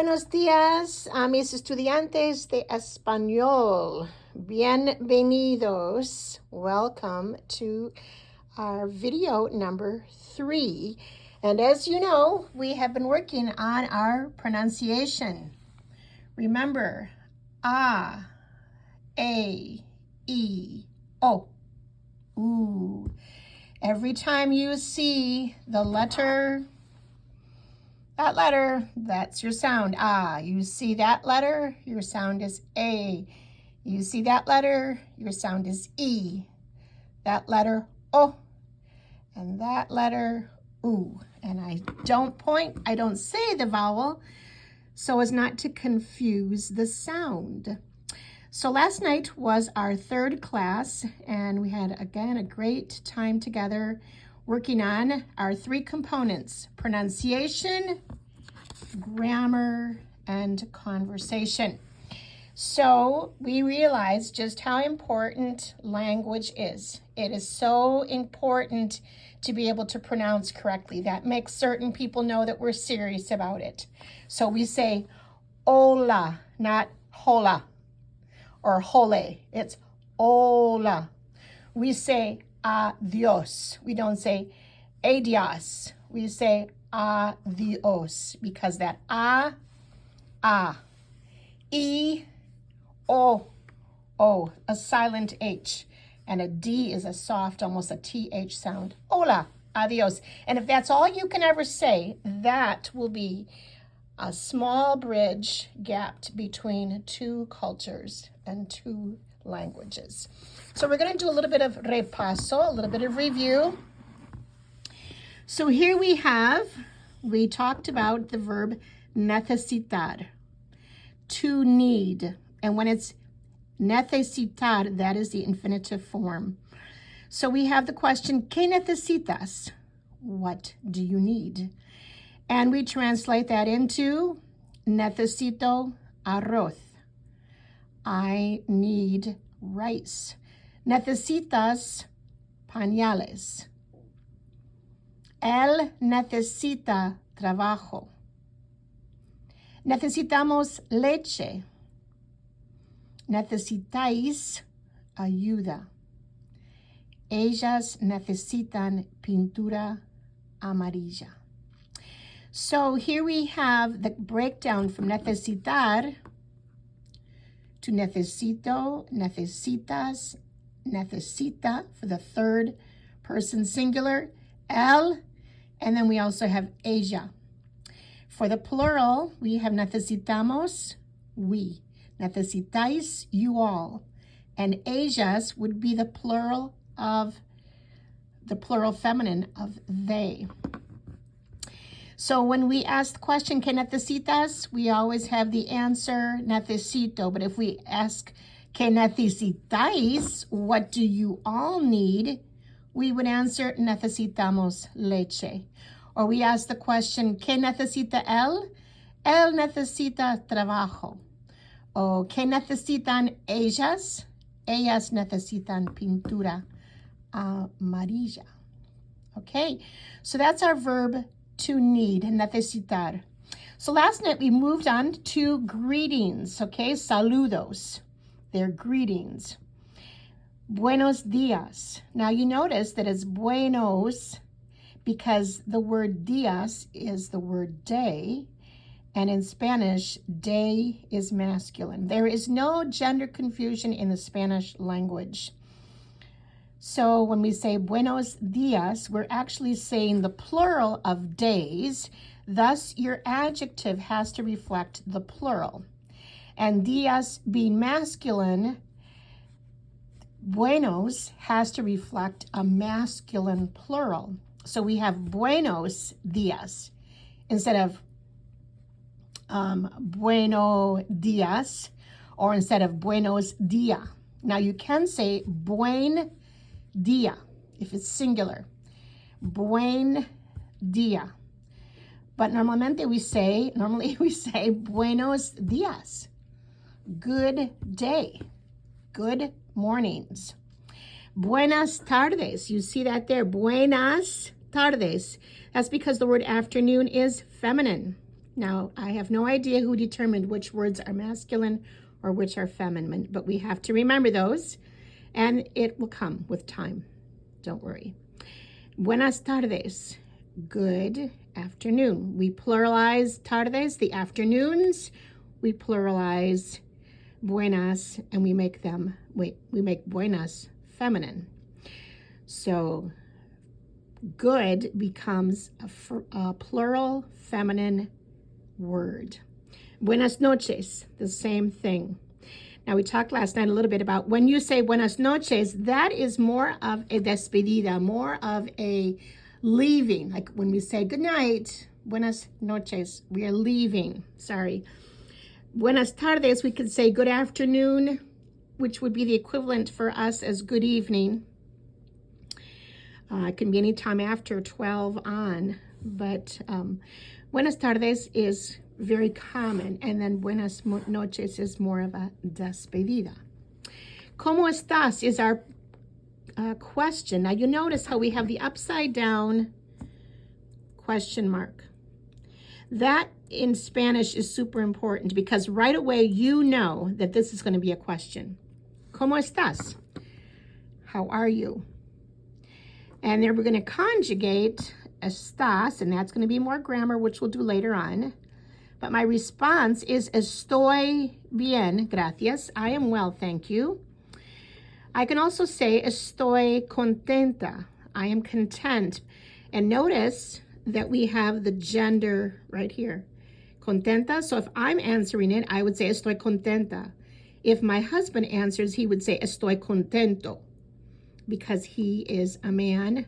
Buenos días a mis estudiantes de español. Bienvenidos. Welcome to our video number 3. And as you know, we have been working on our pronunciation. Remember, A, E, O. Ooh. Every time you see the letter, that letter, that's your sound. Ah, you see that letter, your sound is A. You see that letter, your sound is E. That letter, O. And that letter, oo. And I don't point, I don't say the vowel so as not to confuse the sound. So last night was our third class, and we had, again, a great time together working on our 3 components: pronunciation, grammar, and conversation. So we realized just how important language is. It is so important to be able to pronounce correctly. That makes certain people know that we're serious about it. So we say hola, not hola or hole. It's hola. We say adios. We don't say adios. We say adios because that E, O, a silent H, and a D is a soft, almost a TH sound. Hola, adios. And if that's all you can ever say, that will be a small bridge gapped between 2 cultures and 2 languages. So we're going to do a little bit of repaso, a little bit of review. So here we talked about the verb necesitar, to need. And when it's necesitar, that is the infinitive form. So we have the question, ¿qué necesitas? What do you need? And we translate that into necesito arroz. I need rice. Necesitas pañales. Él necesita trabajo. Necesitamos leche. Necesitáis ayuda. Ellas necesitan pintura amarilla. So here we have the breakdown from necesitar to necesito, necesitas, necesita for the third person singular, él, and then we also have ella. For the plural, we have necesitamos, we. Necesitáis, you all. And ellas would be the plural feminine of they. So when we ask the question, ¿qué necesitas? We always have the answer, necesito. But if we ask, ¿qué necesitáis? What do you all need? We would answer, necesitamos leche. Or we ask the question, ¿qué necesita él? Él necesita trabajo. O ¿qué necesitan ellas? Ellas necesitan pintura amarilla. Okay, so that's our verb to need, necesitar. So last night we moved on to greetings, okay? Saludos. They're greetings. Buenos días. Now you notice that it's buenos because the word días is the word day, and in Spanish, day is masculine. There is no gender confusion in the Spanish language. So when we say buenos días, we're actually saying the plural of days. Thus, your adjective has to reflect the plural. And días being masculine, buenos has to reflect a masculine plural. So we have buenos días instead of bueno días, or instead of buenos dia. Now you can say buen dia if it's singular. Buen dia. But normally we say buenos dias. Good day. Good mornings. Buenas tardes. You see that there? Buenas tardes. That's because the word afternoon is feminine. Now, I have no idea who determined which words are masculine or which are feminine, but we have to remember those, and it will come with time. Don't worry. Buenas tardes, good afternoon. We pluralize tardes, the afternoons. We pluralize buenas, and we make buenas feminine. So good becomes a plural feminine word. Buenas noches, the same thing. Now, we talked last night a little bit about when you say buenas noches, that is more of a despedida, more of a leaving. Like when we say good night, buenas noches, we are leaving. Sorry. Buenas tardes, we could say good afternoon, which would be the equivalent for us as good evening. It can be any time after 12 on, but buenas tardes is very common, and then buenas noches is more of a despedida. ¿Cómo estás is our question. Now you notice how we have the upside down question mark. That in Spanish is super important because right away you know that this is going to be a question. ¿Cómo estás? How are you? And then we're going to conjugate estás, and that's going to be more grammar, which we'll do later on. But my response is estoy bien, gracias. I am well, thank you. I can also say estoy contenta. I am content. And notice that we have the gender right here. Contenta. So if I'm answering it, I would say estoy contenta. If my husband answers, he would say estoy contento. Because he is a man,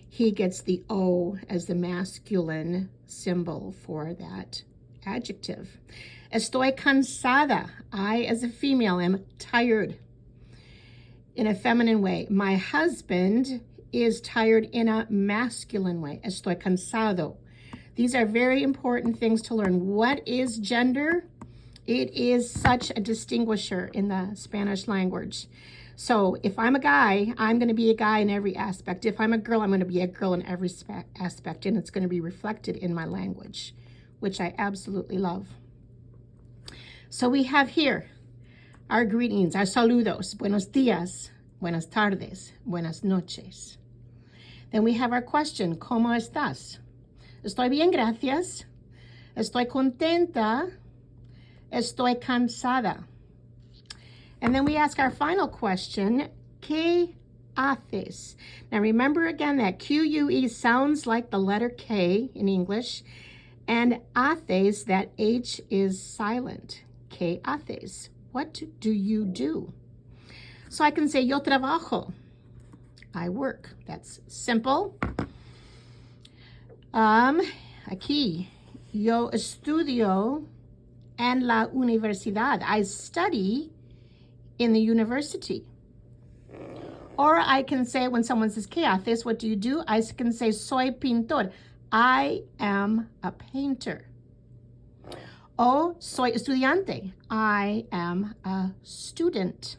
he gets the O as the masculine symbol for that adjective. Estoy cansada. I, as a female, am tired. In a feminine way. My husband is tired in a masculine way. Estoy cansado. These are very important things to learn. What is gender? It is such a distinguisher in the Spanish language. So if I'm a guy, I'm going to be a guy in every aspect. If I'm a girl, I'm going to be a girl in every aspect, and it's going to be reflected in my language, which I absolutely love. So we have here our greetings, our saludos, buenos días, buenas tardes, buenas noches. Then we have our question, ¿cómo estás? Estoy bien, gracias. Estoy contenta. Estoy cansada. And then we ask our final question, ¿qué haces? Now remember again that Q-U-E sounds like the letter K in English, and haces, that H is silent. ¿Qué haces? What do you do? So I can say, yo trabajo. I work. That's simple. Aquí, yo estudio en la universidad. I study in the university. Or I can say, when someone says, ¿qué haces? What do you do? I can say, soy pintor. I am a painter. O soy estudiante. I am a student.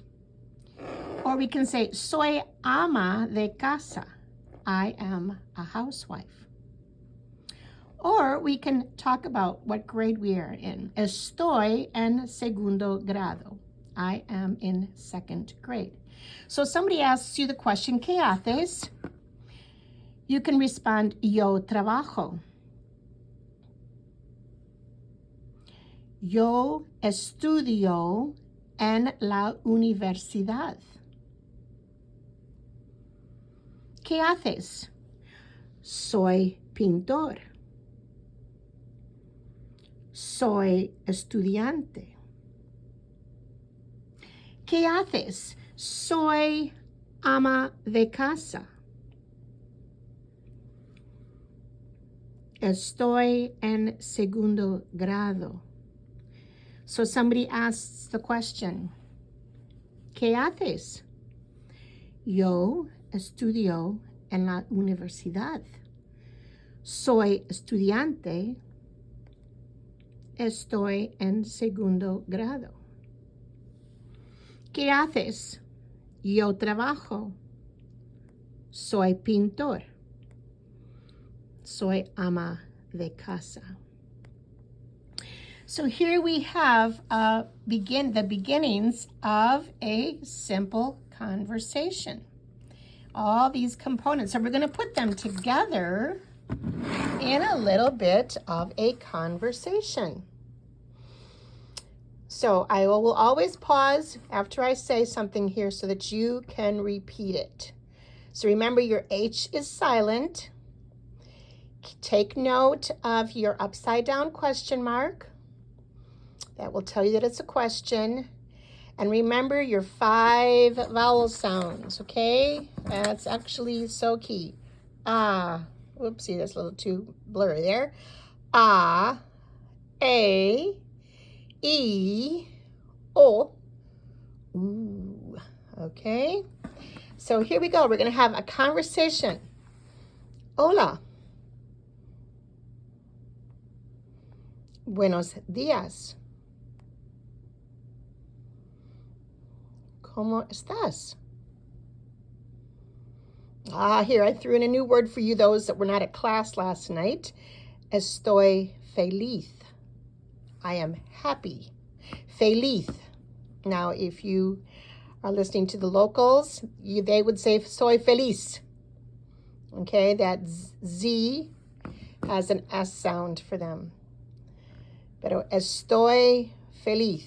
Or we can say, soy ama de casa. I am a housewife. Or we can talk about what grade we are in. Estoy en segundo grado. I am in second grade. So somebody asks you the question, ¿qué haces? You can respond, yo trabajo. Yo estudio en la universidad. ¿Qué haces? Soy pintor. Soy estudiante. ¿Qué haces? Soy ama de casa. Estoy en segundo grado. So somebody asks the question, ¿qué haces? Yo estudio en la universidad. Soy estudiante. Estoy en segundo grado. ¿Qué haces? Yo trabajo. Soy pintor. Soy ama de casa. So here we have the beginnings of a simple conversation. All these components. So we're going to put them together in a little bit of a conversation. So I will always pause after I say something here so that you can repeat it. So remember, your H is silent. Take note of your upside down question mark. That will tell you that it's a question. And remember your 5 vowel sounds, okay? That's actually so key. Ah, whoopsie, that's a little too blurry there. Ah, A, E, O, ooh, okay? So here we go. We're going to have a conversation. Hola. Buenos días. ¿Cómo estás? Here, I threw in a new word for you, those that were not at class last night. Estoy feliz. I am happy. Feliz. Now, if you are listening to the locals, they would say soy feliz. Okay, that Z has an S sound for them. Pero estoy feliz.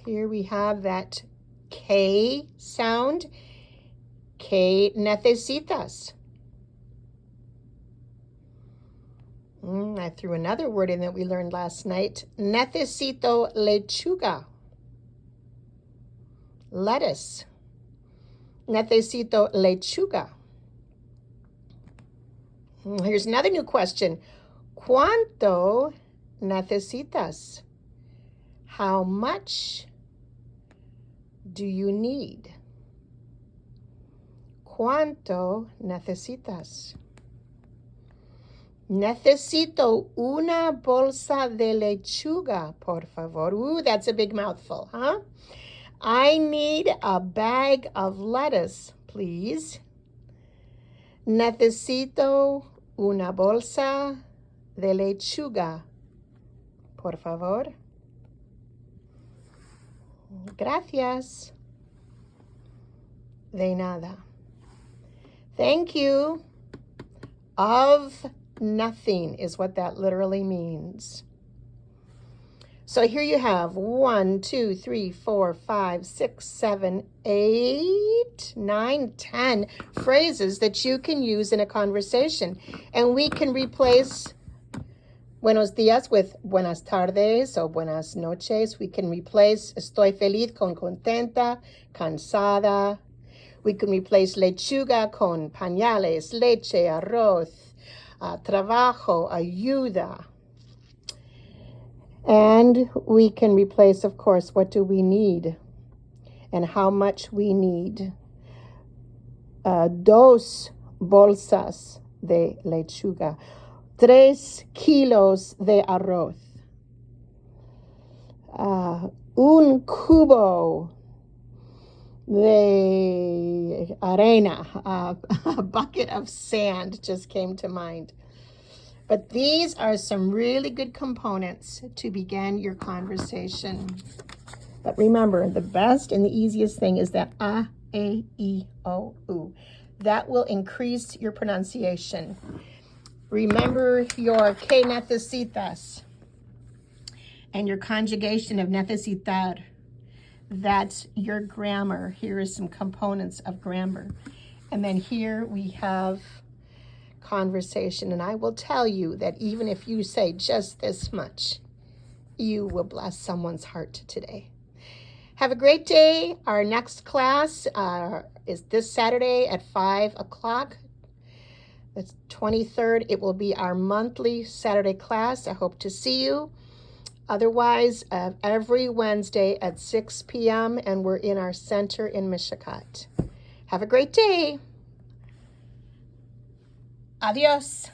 Here we have that K sound. ¿Qué necesitas? I threw another word in that we learned last night. Necesito lechuga. Lettuce. Necesito lechuga. Here's another new question. ¿Cuánto necesitas? How much do you need? ¿Cuánto necesitas? Necesito una bolsa de lechuga, por favor. Ooh, that's a big mouthful, huh? I need a bag of lettuce, please. Necesito una bolsa de lechuga, por favor. Gracias. De nada. Thank you. Of nothing is what that literally means. So here you have 1, 2, 3, 4, 5, 6, 7, 8, 9, 10 phrases that you can use in a conversation. And we can replace buenos días with buenas tardes o buenas noches. We can replace estoy feliz con contenta, cansada. We can replace lechuga con pañales, leche, arroz, trabajo, ayuda. And we can replace, of course, what do we need and how much we need. 2 bolsas de lechuga. 3 kilos de arroz. 1 cubo de arena. A bucket of sand just came to mind. But these are some really good components to begin your conversation. But remember, the best and the easiest thing is that A, E, O, U. That will increase your pronunciation. Remember your que necesitas and your conjugation of necesitar. That's your grammar. Here are some components of grammar. And then here we have conversation. And I will tell you that even if you say just this much, you will bless someone's heart today. Have a great day. Our next class is this Saturday at 5 o'clock. That's 23rd. It will be our monthly Saturday class. I hope to see you. Otherwise, every Wednesday at 6 p.m. and we're in our center in Michigan. Have a great day. Adios.